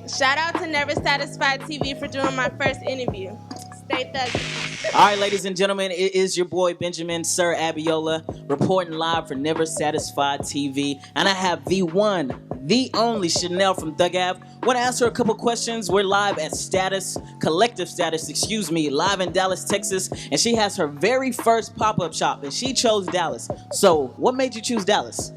Shout out to Never Satisfied TV for doing my first interview. Stay thuggy. All right, ladies and gentlemen, it is your boy Benjamin Sir Abiola reporting live for Never Satisfied TV, and I have the one, the only Chanel from Thug Ave. Want to ask her a couple questions? We're live at Collective Status, live in Dallas, Texas, and she has her very first pop-up shop, and she chose Dallas. So, what made you choose Dallas?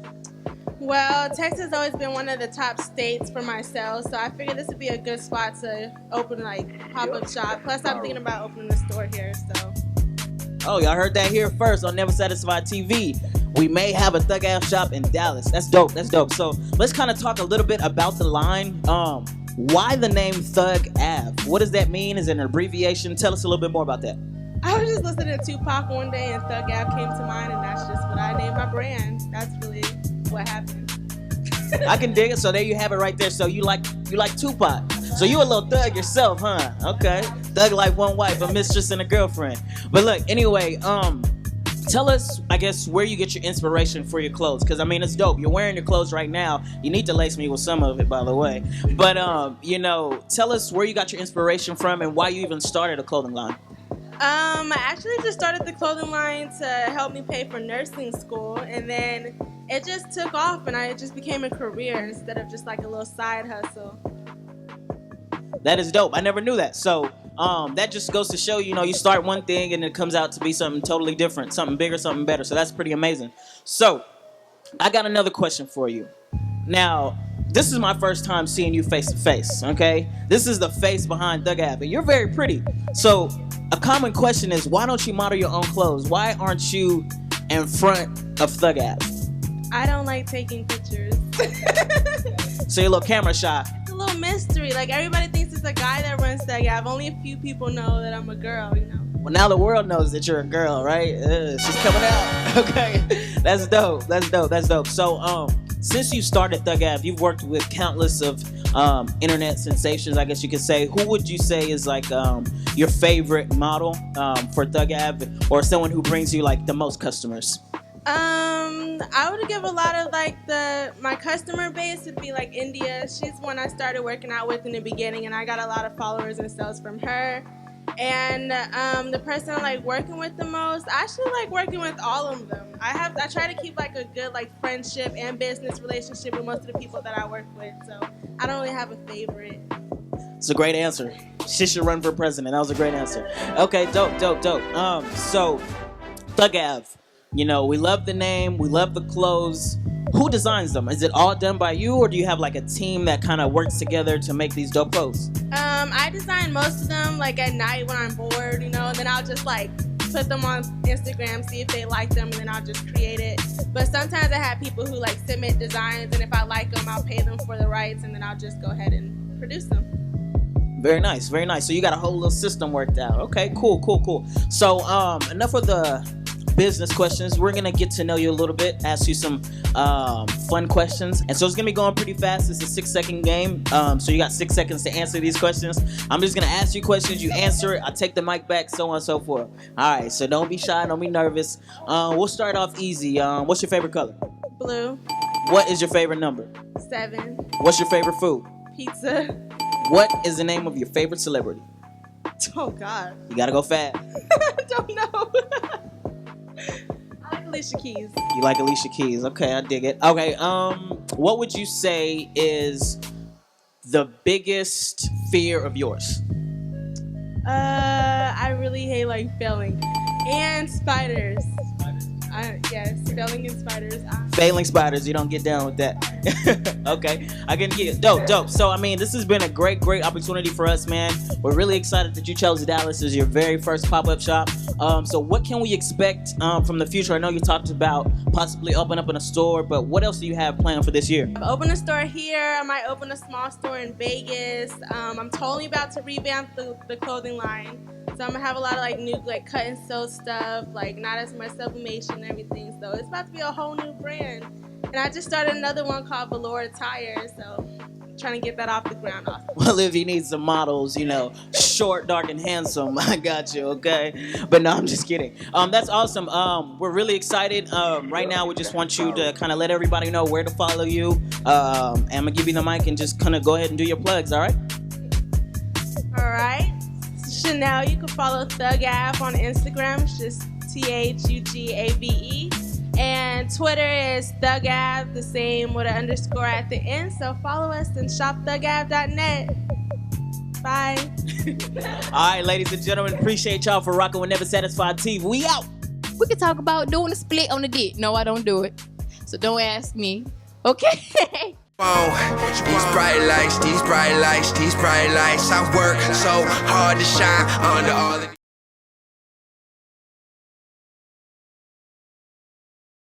Well, Texas has always been one of the top states for my sales, so I figured this would be a good spot to open like pop-up shop. Plus, I'm thinking about opening a store here, so. Oh, y'all heard that here first on Never Satisfied TV. We may have a Thug Ave shop in Dallas. That's dope. That's dope. So let's kind of talk a little bit about the line. Why the name Thug Ave? What does that mean? Is it an abbreviation? Tell us a little bit more about that. I was just listening to Tupac one day, and Thug Ave came to mind, and that's just what I named my brand. That's really what happened. I can dig it. So there you have it right there. So you like Tupac. So you a little thug yourself, huh? Okay. Thug like one wife, a mistress and a girlfriend. But look, anyway, tell us, I guess, where you get your inspiration for your clothes. Because, I mean, it's dope. You're wearing your clothes right now. You need to lace me with some of it, by the way. But, tell us where you got your inspiration from and why you even started a clothing line. I actually just started the clothing line to help me pay for nursing school, and then it just took off, and it just became a career instead of just like a little side hustle. That is dope. I never knew that. So that just goes to show, you start one thing and it comes out to be something totally different, something bigger, something better. So that's pretty amazing. So I got another question for you. Now, this is my first time seeing you face to face, okay? This is the face behind Thug Ave, and you're very pretty. So a common question is, why don't you model your own clothes? Why aren't you in front of Thug Ave? I don't like taking pictures. So you're a little camera shy. It's a little mystery. Like, everybody thinks it's a guy that runs Thug Ave. Only a few people know that I'm a girl, Well, now the world knows that you're a girl, right? She's coming out. Okay. That's dope. That's dope. That's dope. So, since you started Thug Ave, you've worked with countless of internet sensations, I guess you could say. Who would you say is like your favorite model for Thug Ave, or someone who brings you like the most customers? I would give a lot of like my customer base would be like India. She's one I started working out with in the beginning, and I got a lot of followers and sales from her. And the person I like working with the most, I actually like working with all of them. I try to keep like a good like friendship and business relationship with most of the people that I work with. So I don't really have a favorite. It's a great answer. She should run for president. That was a great answer. Okay, dope. So Thug Ave. We love the name, we love the clothes. Who designs them? Is it all done by you, or do you have like a team that kind of works together to make these dope clothes? I design most of them like at night when I'm bored, and then I'll just like put them on Instagram, see if they like them, and then I'll just create it. But sometimes I have people who like submit designs, and if I like them, I'll pay them for the rights, and then I'll just go ahead and produce them. Very nice, very nice. So you got a whole little system worked out. Okay, cool. So enough of the business questions. We're gonna get to know you a little bit, ask you some fun questions, and so it's gonna be going pretty fast. It's a 6-second game, so you got 6 seconds to answer these questions. I'm just gonna ask you questions, you answer it, I take the mic back, so on and so forth. All right, so don't be shy, don't be nervous. We'll start off easy. What's your favorite color? Blue. What is your favorite number? 7. What's your favorite food? Pizza. What is the name of your favorite celebrity? Oh God. You gotta go fast. I don't know. I like Alicia Keys. You like Alicia Keys. Okay, I dig it. Okay, what would you say is the biggest fear of yours? I really hate like failing. And spiders. Yes, failing and spiders. Failing spiders, you don't get down with that. Okay, I can get it. Dope. So, I mean, this has been a great opportunity for us, man. We're really excited that you chose Dallas as your very first pop-up shop. So what can we expect from the future? I know you talked about possibly opening up in a store, but what else do you have planned for this year? I've opened a store here. I might open a small store in Vegas. I'm totally about to revamp the clothing line. So I'm gonna have a lot of like new like cut and sew stuff, like not as much sublimation and everything. So it's about to be a whole new brand. And I just started another one called Velour Attire. So trying to get that off the ground also. Well, if you need some models, you know, short, dark, and handsome, I got you, okay? But no, I'm just kidding. That's awesome. We're really excited. Right now, we just want you to kind of let everybody know where to follow you. And I'm going to give you the mic and just kind of go ahead and do your plugs, all right? All right. Chanel, you can follow Thug Av on Instagram. It's just THUGAVE. And Twitter is Thug Av, the same with an underscore at the end. So follow us and shop thugav.net. Bye. All right, ladies and gentlemen, appreciate y'all for rocking with Never Satisfied TV. We out. We could talk about doing a split on the dick. No, I don't do it. So don't ask me. Okay? These bright lights, these bright lights, these bright lights. I work so hard to shine under all of